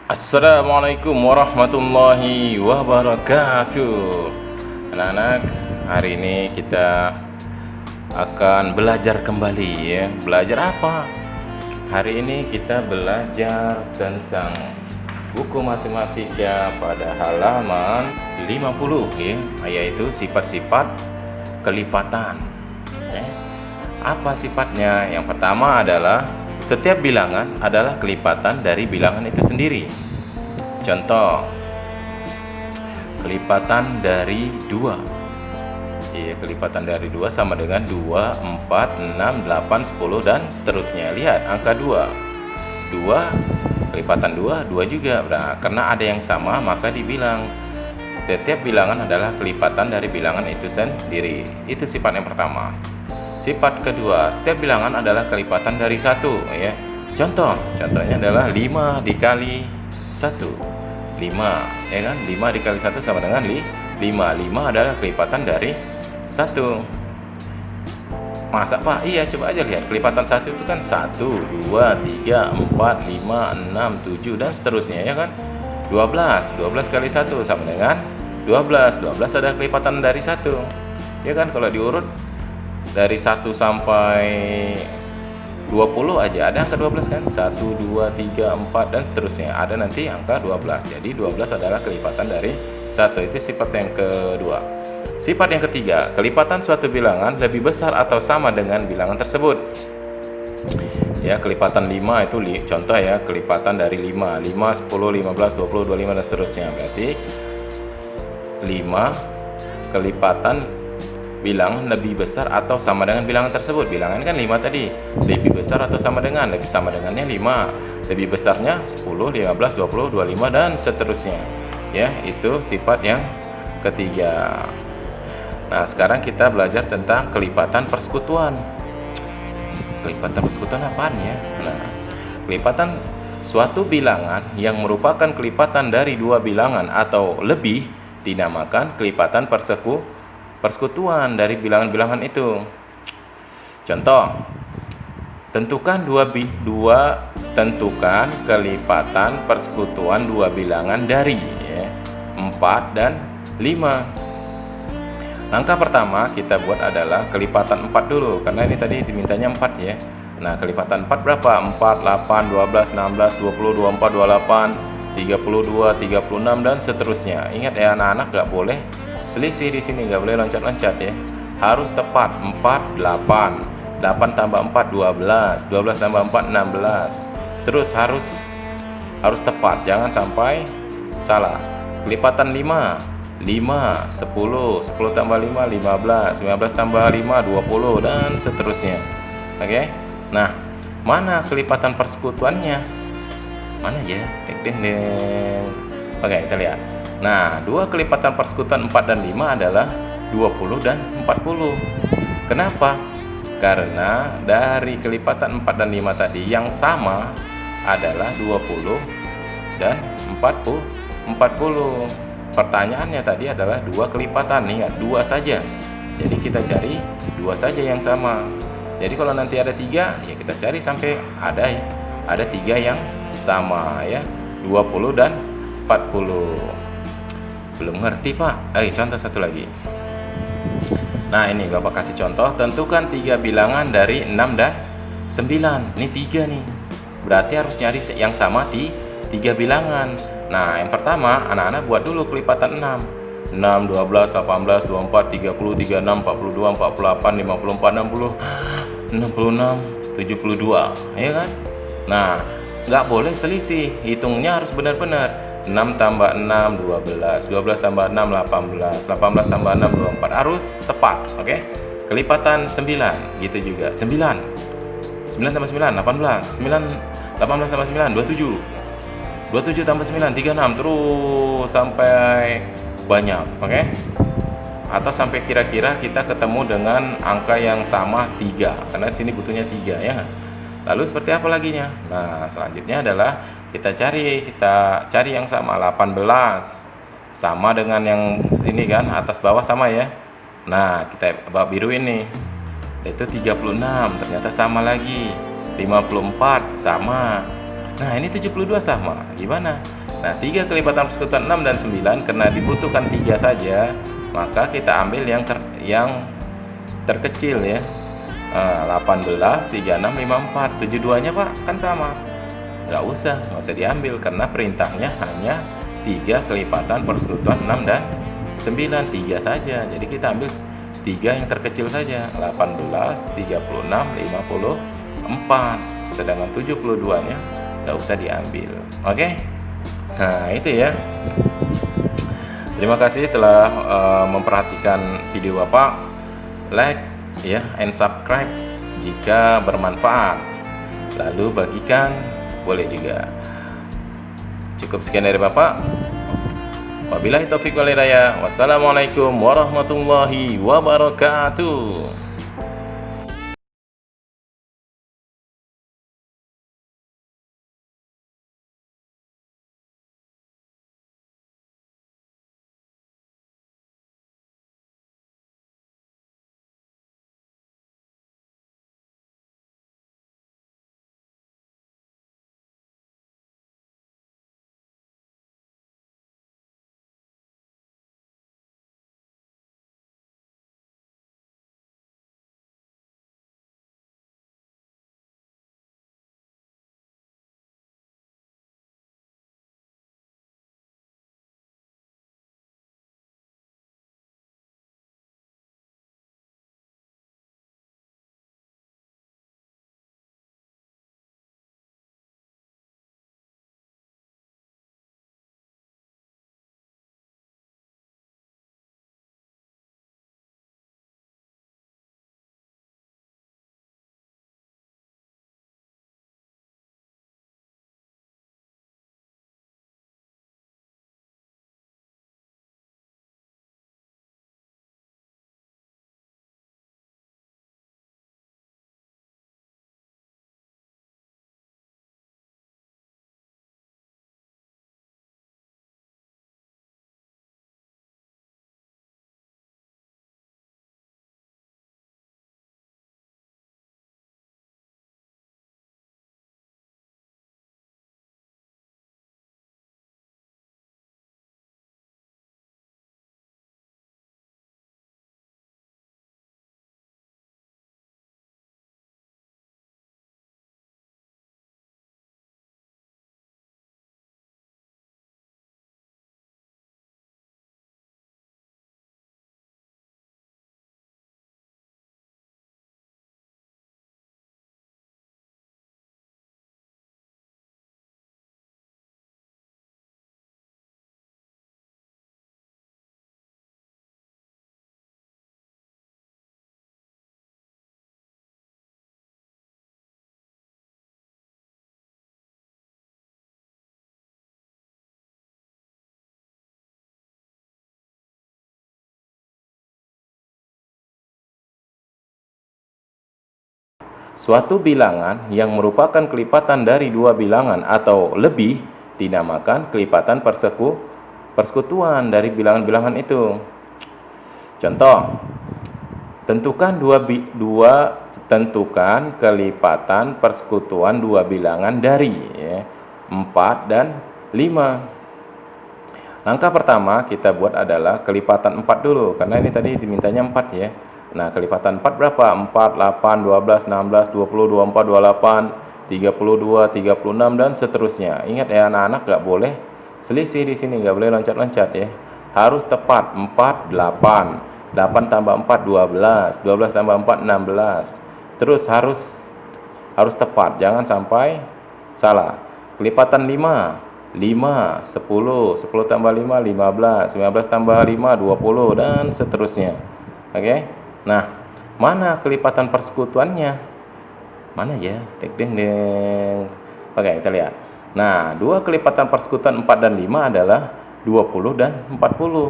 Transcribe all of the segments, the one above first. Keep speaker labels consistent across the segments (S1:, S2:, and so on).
S1: Assalamualaikum warahmatullahi wabarakatuh. Anak-anak, hari ini kita akan belajar kembali ya. Belajar apa? Hari ini kita belajar tentang buku matematika pada halaman 50 ya, yaitu sifat-sifat kelipatan. Ya. Apa sifatnya? Yang pertama adalah setiap bilangan adalah kelipatan dari bilangan itu sendiri. Contoh, kelipatan dari 2. Iya, kelipatan dari 2 sama dengan 2, 4, 6, 8, 10 dan seterusnya. Lihat angka 2. 2 kelipatan 2, 2 juga. Nah, karena ada yang sama maka dibilang setiap bilangan adalah kelipatan dari bilangan itu sendiri. Itu sifat yang pertama. Sifat kedua, setiap bilangan adalah kelipatan dari 1 ya. Contohnya adalah 5 dikali 1. 5 ya kan? 5 dikali 1 sama dengan 5. 5 adalah kelipatan dari 1. Masa Pak? Iya, coba aja lihat. Kelipatan 1 itu kan 1, 2, 3, 4, 5, 6, 7 dan seterusnya ya kan? 12 kali 1 sama dengan 12. 12 adalah kelipatan dari 1. Ya kan, kalau diurut dari 1 sampai 20 aja ada angka 12 kan? 1, 2, 3, 4 dan seterusnya. Ada nanti angka 12. Jadi 12 adalah kelipatan dari 1. Itu sifat yang kedua. Sifat yang ketiga, kelipatan suatu bilangan lebih besar atau sama dengan bilangan tersebut. Ya, kelipatan 5 itu contoh ya, kelipatan dari 5, 10, 15, 20, 25 dan seterusnya. Berarti 5 kelipatan bilangan lebih besar atau sama dengan bilangan tersebut. Bilangan kan 5 tadi. Lebih besar atau sama dengan, lebih sama dengannya 5. Lebih besarnya 10, 15, 20, 25 dan seterusnya. Ya, itu sifat yang ketiga. Nah, sekarang kita belajar tentang kelipatan persekutuan. Kelipatan persekutuan apaan ya? Nah, kelipatan suatu bilangan yang merupakan kelipatan dari 2 bilangan atau lebih dinamakan kelipatan persekutuan dari bilangan-bilangan itu. Contoh, tentukan kelipatan persekutuan 2 bilangan dari 4 dan 5. Langkah pertama kita buat adalah kelipatan 4 dulu, karena ini tadi dimintanya 4 ya. Nah, kelipatan 4 berapa? 4, 8, 12, 16, 20, 24, 28, 32, 36 dan seterusnya. Ingat ya anak-anak, gak boleh selisih di sini, nggak boleh loncat-loncat ya. Harus tepat. 4, 8. 8 tambah 4, 12. 12 tambah 4, 16. Terus harus tepat, jangan sampai salah. Kelipatan 5, 5, 10. 10 tambah 5, 15. 15 tambah 5, 20 dan seterusnya. Oke. Nah, mana kelipatan persekutuannya? Mana ya? Deng. Oke, kita lihat. Nah, 2 kelipatan persekutuan 4 dan 5 adalah 20 dan 40. Kenapa? Karena dari kelipatan 4 dan 5 tadi yang sama adalah 20 dan 40. Pertanyaannya tadi adalah 2 kelipatan. Ingat, 2 saja. Jadi kita cari 2 saja yang sama. Jadi kalau nanti ada 3, ya kita cari sampai ada 3 yang sama ya. 20 dan 40. Belum ngerti Pak? Contoh satu lagi. Nah, ini Bapak kasih contoh. Tentukan 3 bilangan dari 6 dan 9. Ini 3 nih. Berarti harus nyari yang sama di 3 bilangan. Nah, yang pertama anak-anak buat dulu kelipatan 6. 6, 12, 18, 24, 30, 36, 42, 48, 54, 60, 66, 72. Ya kan? Nah, nggak boleh selisih. Hitungnya harus benar-benar. 6 tambah 6, 12. 12 tambah 6, 18. 18 tambah 6, 24. Harus tepat, oke? Kelipatan 9, gitu juga. 9. 9 tambah 9, 18. 18 tambah 9, 27. 27 tambah 9, 36. Terus sampai banyak, oke? Atau sampai kira-kira kita ketemu dengan angka yang sama 3. Karena di sini butuhnya 3, ya kan? Lalu seperti apa laginya? Nah, selanjutnya adalah kita cari yang sama. 18 sama dengan yang ini kan, atas bawah sama ya. Nah, kita bawa biru ini, itu 36 ternyata sama lagi. 54 sama. Nah, ini 72 sama. Gimana? Nah, 3 kelipatan persekutuan 6 dan 9 karena dibutuhkan 3 saja, maka kita ambil yang terkecil ya. 18, 36, 54. 72-nya Pak kan sama. Nggak usah diambil karena perintahnya hanya 3 kelipatan persekutuan 6 dan 9, 3 saja. Jadi kita ambil 3 yang terkecil saja, 18, 36, 54. Sedangkan 72-nya nggak usah diambil. Oke? Nah, itu ya. Terima kasih telah memperhatikan video Bapak. Like ya and subscribe jika bermanfaat. Lalu bagikan boleh juga. Cukup sekian dari Bapak. Wabillahi taufiq wal hidayah. Wassalamualaikum warahmatullahi wabarakatuh. Suatu bilangan yang merupakan kelipatan dari dua bilangan atau lebih dinamakan kelipatan persekutuan dari bilangan-bilangan itu. Contoh, tentukan tentukan kelipatan persekutuan dua bilangan dari 4 dan 5. Langkah pertama kita buat adalah kelipatan 4 dulu, karena ini tadi dimintanya 4 ya. Nah, kelipatan 4 berapa? 4, 8, 12, 16, 20, 24, 28, 32, 36, dan seterusnya. Ingat ya anak-anak, nggak boleh selisih di sini, nggak boleh loncat-loncat ya. Harus tepat. 4, 8. 8 tambah 4, 12. 12 tambah 4, 16. Terus harus tepat, jangan sampai salah. Kelipatan 5. 5, 10, 10 tambah 5, 15, 15 tambah 5, 20, dan seterusnya. Oke? Nah, mana kelipatan persekutuannya? Mana ya? Deng deng deng. Oke, kita lihat. Nah, dua kelipatan persekutuan 4 dan 5 adalah 20 dan 40.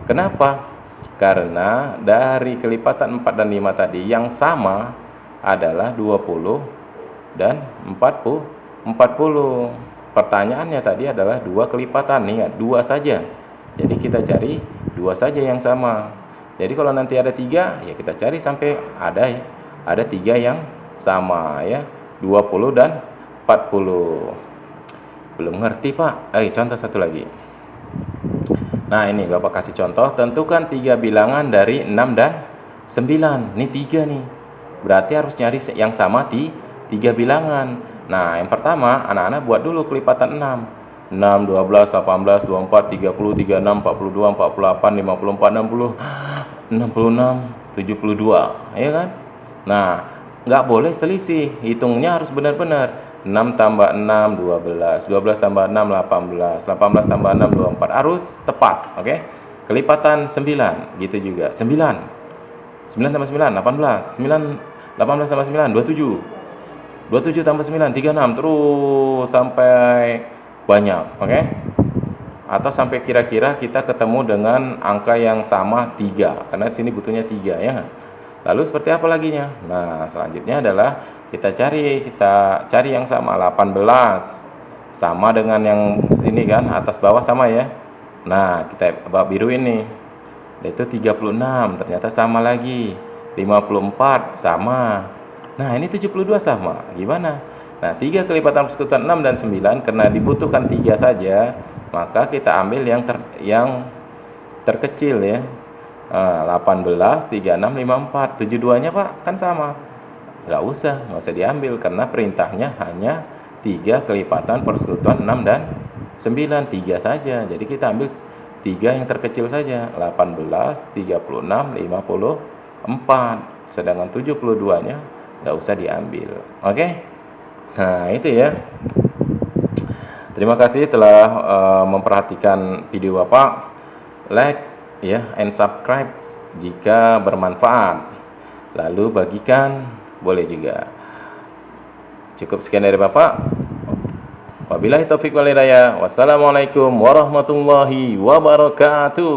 S1: Kenapa? Karena dari kelipatan 4 dan 5 tadi yang sama adalah 20 dan 40. Pertanyaannya tadi adalah dua kelipatan, ingat, dua saja. Jadi kita cari dua saja yang sama. Jadi kalau nanti ada 3, ya kita cari sampai ada 3 yang sama ya, 20 dan 40. Belum ngerti Pak? Contoh satu lagi. Nah ini Bapak kasih contoh, tentukan 3 bilangan dari 6 dan 9. Ini 3 nih, berarti harus nyari yang sama di 3 bilangan. Nah yang pertama anak-anak buat dulu kelipatan 6. 6, 12, 18, 24, 30, 36, 42, 48, 54, 60, 66, 72, ya kan? Nah nggak boleh selisih, hitungnya harus benar-benar. 6 tambah 6, 12, 12 tambah 6, 18, 18 tambah 6, 24, harus tepat, oke? Kelipatan 9, gitu juga, 9, 9 tambah 9, 18, 9, 18 tambah 9, 27, 27 tambah 9, 36, terus sampai banyak, oke? Atau sampai kira-kira kita ketemu dengan angka yang sama 3, karena di sini butuhnya 3 ya. Lalu seperti apa laginya? Nah, selanjutnya adalah kita cari yang sama. 18 sama dengan yang ini kan, atas bawah sama ya. Nah, kita bawa biru ini, yaitu 36 ternyata sama lagi. 54 sama. Nah, ini 72 sama. Gimana? Nah, 3 kelipatan persekutuan 6 dan 9 karena dibutuhkan 3 saja, maka kita ambil yang terkecil ya. 18, 36, 54, 72-nya Pak kan sama. Nggak usah diambil karena perintahnya hanya 3 kelipatan persekutuan 6 dan 9, 3 saja. Jadi kita ambil 3 yang terkecil saja, 18, 36, 54. Sedangkan 72-nya nggak usah diambil. Oke? Nah, itu ya. Terima kasih telah memperhatikan video Bapak. Like ya, and subscribe jika bermanfaat, lalu bagikan boleh juga. Cukup sekian dari Bapak. Wabillahi taufik wal hidayah. Wassalamualaikum warahmatullahi wabarakatuh.